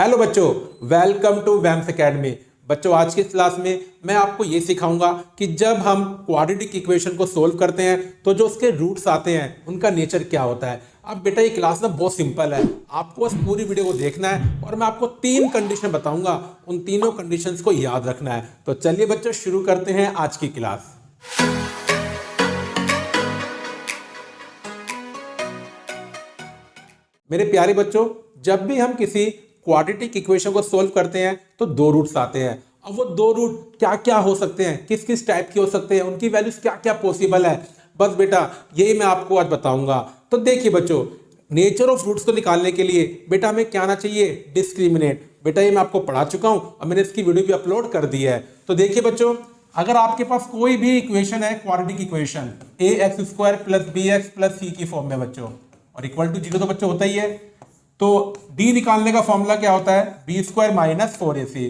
Hello बच्चों, welcome to वैम्स academy. बच्चों, आज की क्लास में मैं आपको ये सिखाऊंगा कि जब हम क्वाड्रेटिक इक्वेशन को सोल्व करते हैं तो जो उसके रूट्स आते हैं उनका नेचर क्या होता है। अब बेटा, ये क्लास ना बहुत सिंपल है, आपको बस पूरी वीडियो को देखना है और मैं आपको 3 कंडीशन बताऊंगा, उन तीनों कंडीशंस को याद रखना है। तो चलिए बच्चों, शुरू करते हैं आज की क्लास। मेरे प्यारे बच्चों, जब भी हम किसी क्वाड्रेटिक इक्वेशन को सोल्व करते हैं तो 2 रूट्स आते हैं। अब वो 2 रूट क्या क्या हो सकते हैं, किस किस टाइप के हो सकते हैं, उनकी वैल्यूज क्या क्या पॉसिबल है, बस बेटा यही मैं आपको आज बताऊंगा। तो देखिए बच्चों, नेचर ऑफ रूट्स को निकालने के लिए बेटा हमें क्या आना चाहिए, डिस्क्रिमिनेट। बेटा ये मैं आपको पढ़ा चुका हूं और मैंने इसकी वीडियो भी अपलोड कर दी है। तो देखिए बच्चों, अगर आपके पास कोई भी इक्वेशन है, quadratic equation ax² + bx + c की फॉर्म में बच्चों, और इक्वल टू 0 तो बच्चों होता ही है। तो d निकालने का फॉर्मूला क्या होता है, b² - 4ac।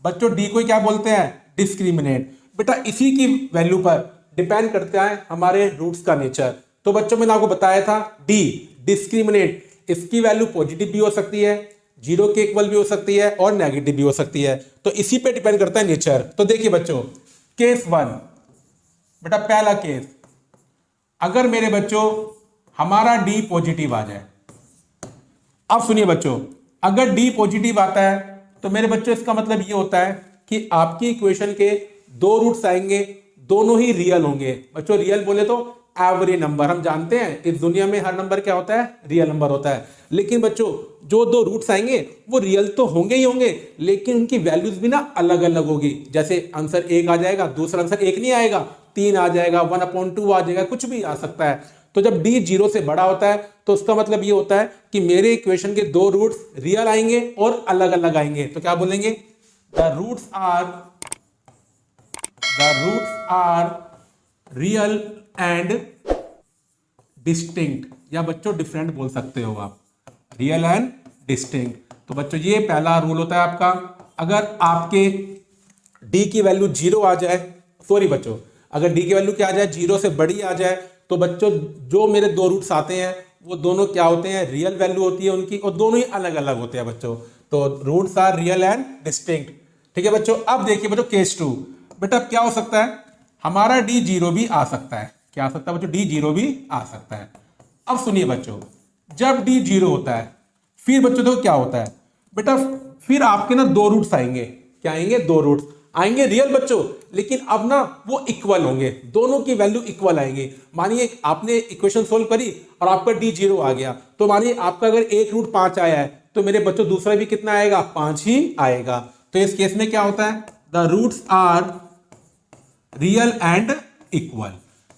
बच्चों d को क्या बोलते हैं, डिस्क्रिमिनेट। बेटा इसी की वैल्यू पर डिपेंड करता है हमारे रूट्स का नेचर। तो बच्चों मैंने आपको बताया था d डिस्क्रिमिनेट, इसकी वैल्यू पॉजिटिव भी हो सकती है, 0 के इक्वल भी हो सकती है और नेगेटिव भी हो सकती है। तो इसी पे डिपेंड करता है नेचर। तो देखिए बच्चों, केस 1, बेटा पहला केस, अगर मेरे बच्चों हमारा d पॉजिटिव आ जाए। अब सुनिए बच्चों, अगर d पॉजिटिव आता है तो मेरे बच्चों इसका मतलब ये होता है कि आपकी इक्वेशन के 2 रूट्स आएंगे, दोनों ही रियल होंगे। बच्चों रियल बोले तो एवरेज नंबर, हम जानते हैं इस दुनिया में हर नंबर क्या होता है, रियल नंबर होता है। लेकिन बच्चों जो 2 रूट्स आएंगे वो रियल तो होंगे ही होंगे, लेकिन उनकी वैल्यूज भी ना अलग अलग होगी। जैसे आंसर 1 आ जाएगा, दूसरा आंसर 1 नहीं आएगा, 3 आ जाएगा, 1/2 आ जाएगा, कुछ भी आ सकता है। तो जब d 0 से बड़ा होता है तो उसका मतलब ये होता है कि मेरे इक्वेशन के 2 रूट्स रियल आएंगे और अलग अलग आएंगे। तो क्या बोलेंगे, the roots are real and distinct, या बच्चों डिफरेंट बोल सकते हो आप, रियल एंड डिस्टिंक्ट। तो बच्चों ये पहला रूल होता है आपका। अगर आपके d की वैल्यू 0 आ जाए, सॉरी बच्चों, अगर d की वैल्यू क्या आ जाए, 0 से बड़ी आ जाए, तो बच्चों जो मेरे 2 रूट्स आते हैं वो दोनों क्या होते हैं, रियल वैल्यू होती है उनकी, और दोनों ही अलग अलग होते हैं बच्चों। तो roots are real and distinct. ठीक है बच्चों। अब देखिए बच्चों केस 2, बेटा क्या हो सकता है, हमारा d 0 भी आ सकता है। क्या आ सकता है बच्चों, d 0 भी आ सकता है। अब सुनिए बच्चों, जब d 0 होता है फिर बच्चों देखो क्या होता है, बेटा फिर आपके ना 2 रूट्स आएंगे। क्या आएंगे, 2 रूट्स आएंगे रियल बच्चों, लेकिन अब ना वो इक्वल होंगे, दोनों की वैल्यू इक्वल आएंगी। मानिए आपने इक्वेशन सोल्व करी और आपका d 0 आ गया, तो मानिए आपका अगर एक रूट 5 आया है तो मेरे बच्चों दूसरा भी कितना आएगा, 5 ही आएगा। तो इस केस में क्या होता है, the roots are real and equal,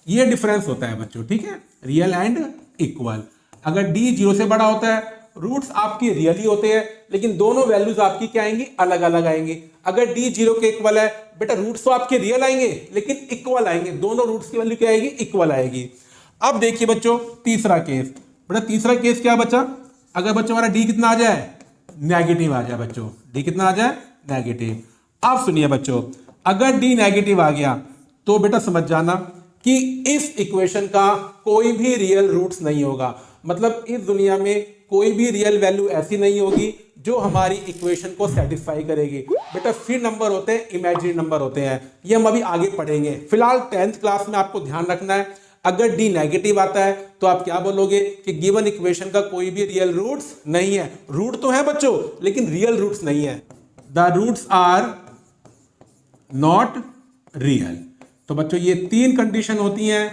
ये डिफरेंस होता है बच्चों। ठीक है, रियल एंड इक्वल। अगर d 0 से बड़ा होता है, रूट्स आपकी रियल ही होते हैं, लेकिन दोनों वैल्यूज आपकी क्या आएंगी, अलग अलग आएंगी। अगर d 0 के इक्वल है, बेटा रूट्स तो आपके रियल आएंगे लेकिन इक्वल आएंगे, दोनों रूट्स की वैल्यू क्या आएगी, इक्वल आएगी। अब देखिए बच्चों तीसरा केस, बेटा तीसरा केस क्या बचा, अगर बच्चों हमारा d कितना आ जाए, नेगेटिव आ जाए। बच्चों d कितना आ जाए, नेगेटिव। अब सुनिए बच्चों, अगर d नेगेटिव आ गया तो बेटा समझ जाना कि इस इक्वेशन का कोई भी रियल रूट्स नहीं होगा। मतलब इस दुनिया में कोई भी रियल वैल्यू ऐसी नहीं होगी जो हमारी इक्वेशन को सेटिस्फाई करेगी। बेटा फिर नंबर होते हैं इमेजिनरी नंबर होते हैं, ये हम अभी आगे पढ़ेंगे। फिलहाल 10th क्लास में आपको ध्यान रखना है, अगर d नेगेटिव आता है तो आप क्या बोलोगे कि गिवन इक्वेशन का कोई भी रियल रूट्स नहीं है। रूट तो है बच्चों लेकिन रियल रूट्स नहीं है, the roots are not real. तो बच्चों ये 3 कंडीशन होती हैं,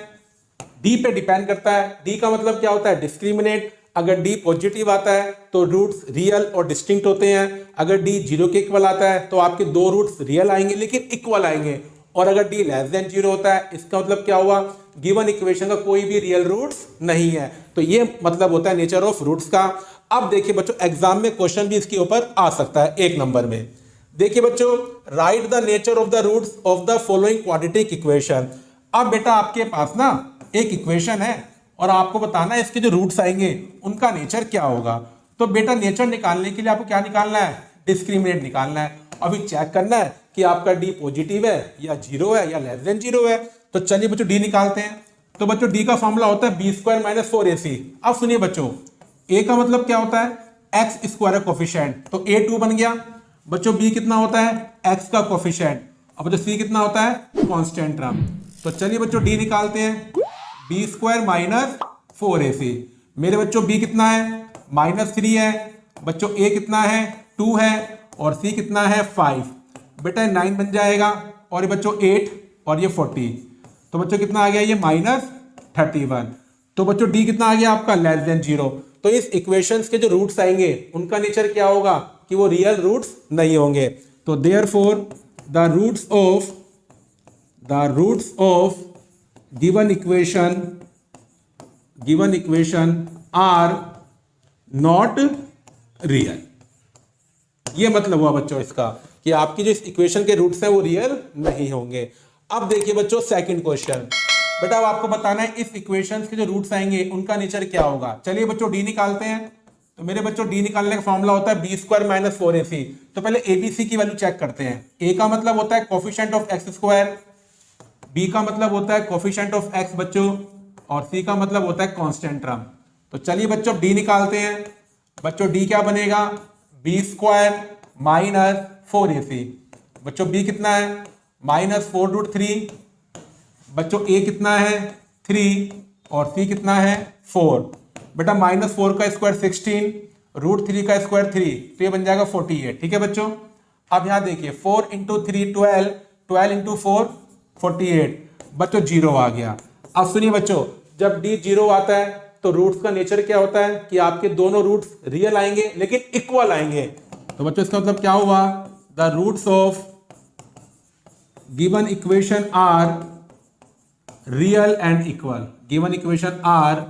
d पे डिपेंड करता है। d का मतलब क्या होता है, डिस्क्रिमिनेट। अगर d पॉजिटिव आता है तो रूट्स रियल और डिस्टिंक्ट होते हैं। अगर d 0 के इक्वल आता है तो आपके 2 रूट्स रियल आएंगे लेकिन इक्वल आएंगे। और अगर d लेस देन 0 होता है, इसका मतलब क्या हुआ, गिवन इक्वेशन का कोई भी रियल रूट्स नहीं है। तो ये मतलब होता है नेचर ऑफ रूट्स का। अब देखिए बच्चों, एग्जाम में क्वेश्चन भी इसके ऊपर आ सकता है 1 नंबर में। देखिए बच्चों, write the nature of the roots of the following quadratic equation. अब बेटा आपके पास ना एक इक्वेशन है और आपको बताना है इसके जो रूट्स आएंगे उनका नेचर क्या होगा। तो बेटा नेचर निकालने के लिए आपको क्या निकालना है, डिस्क्रिमिनेट निकालना है। अभी चेक करना है कि आपका d पॉजिटिव है या 0 है या लेस देन 0 है। तो चलिए बच्चों d निकालते हैं। तो बच्चों d का फॉर्मूला होता है b² - 4ac। अब सुनिए बच्चों, a का मतलब क्या होता है, एक्स स्क्वायर का कोफिशिएंट, तो ए 2 बन गया बच्चों। बी कितना होता है, एक्स का कोफिशिएंट। अब बच्चों सी कितना होता है, कांस्टेंट टर्म। तो चलिए बच्चों डी निकालते हैं, बी स्क्वायर माइनस 4ac। मेरे बच्चों बी कितना है, -3 है बच्चों, ए कितना है 2 है और सी कितना है 5। बेटा 9 बन जाएगा और ये बच्चों 8 और ये 40, तो बच्चों कितना आ गया ये -31। तो बच्चों डी कितना आ गया आपका, <0। तो इस इक्वेशंस के जो रूट्स आएंगे उनका नेचर क्या होगा कि वो रियल रूट्स नहीं होंगे। तो therefore the roots of given equation are not real. ये मतलब हुआ बच्चों इसका कि आपकी जो इस इक्वेशन के रूट्स हैं वो रियल नहीं होंगे। अब देखिए बच्चों सेकंड क्वेश्चन, बेटा अब आपको बताना है इस इक्वेशन के जो रूट्स आएंगे उनका नेचर क्या होगा। चलिए बच्चों डी निकालते हैं। तो मेरे बच्चों डी निकालने का फॉर्मूला होता है बी स्क्वायर माइनस 4ac। तो पहले एबीसी की वैल्यू चेक करते हैं। ए का मतलब होता है coefficient of x square, b का मतलब होता है कोफिशिएंट ऑफ एक्स बच्चों, और सी का मतलब होता है कांस्टेंट टर्म। तो चलिए बच्चों डी निकालते हैं। बच्चों डी क्या बनेगा, बी स्क्वायर माइनस 4ac। बच्चों बी कितना है -4√3। बच्चों ए कितना है 3 और सी कितना है 4। बेटा -4 का स्क्वायर 16, √3 का स्क्वायर 3, तो ये बन जाएगा 48। ठीक है बच्चों। अब यहां देखिए 4 × 3 12, 12 × 4 48। बच्चों 0 आ गया। अब सुनिए बच्चों, जब डी 0 आता है तो रूट्स का नेचर क्या होता है कि आपके दोनों रूट्स रियल आएंगे लेकिन इक्वल आएंगे। तो बच्चों इसका मतलब क्या हुआ, the roots of given equation are real and equal. Given equation are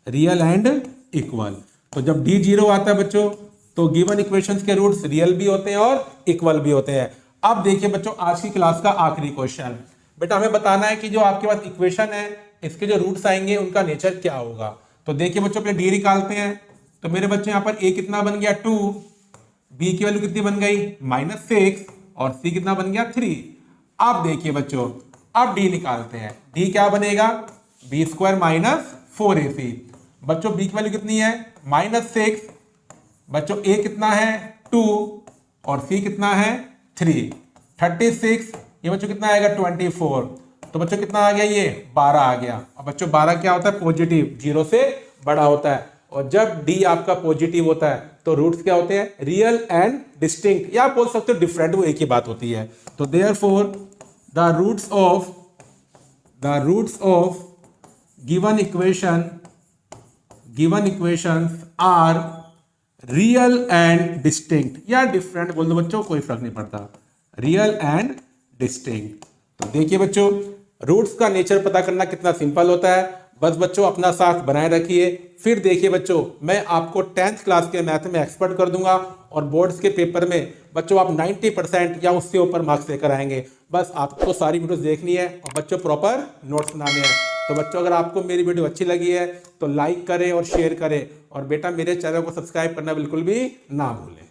real and equal. तो जब डी 0 आता है बच्चों तो गिवन इक्वेशंस के रूट्स रियल भी होते हैं और इक्वल भी होते हैं। अब देखिए बच्चों आज की क्लास का आखिरी क्वेश्चन, बेटा हमें बताना है कि जो आपके पास इक्वेशन है इसके जो रूट्स आएंगे उनका नेचर क्या होगा। तो देखिए बच्चों पहले डी निकालते हैं। तो मेरे बच्चे यहाँ पर ए कितना बन गया 2, बी की वैल्यू कितनी बन गई -6 और सी कितना बन गया 3। अब देखिए बच्चों अब डी निकालते हैं। डी क्या बनेगा, बी स्क्वायर माइनस 4ac। बच्चों बी की वैल्यू कितनी है -6, बच्चों ए कितना है 2 और सी कितना है 3। 36 ये बच्चों कितना आएगा 24। तो बच्चों कितना आ गया ये 12 आ गया। और बच्चों 12 क्या होता है पॉजिटिव, 0 से बड़ा होता है। और जब डी आपका पॉजिटिव होता है तो रूट्स क्या होते हैं, रियल एंड डिस्टिंक्ट, या आप बोल सकते हो डिफरेंट, वो एक ही बात होती है। तो therefore the roots of given equation are real and distinct, या डिफरेंट बोल दो बच्चों, कोई फर्क नहीं पड़ता, रियल एंड डिस्टिंक्ट। तो देखिए बच्चों रूट्स का नेचर पता करना कितना सिंपल होता है। बस बच्चों अपना साथ बनाए रखिए। फिर देखिए बच्चों मैं आपको 10th क्लास के मैथ में एक्सपर्ट कर दूंगा और बोर्ड्स के पेपर में बच्चों आप 90% या उससे ऊपर मार्क्स लेकर आएंगे। बस आपको सारी वीडियोस देखनी है और बच्चों प्रॉपर नोट्स बनाने हैं। तो बच्चों अगर आपको मेरी वीडियो अच्छी लगी है तो लाइक करें और शेयर करें, और बेटा मेरे चैनल को सब्सक्राइब करना बिल्कुल भी ना भूलें।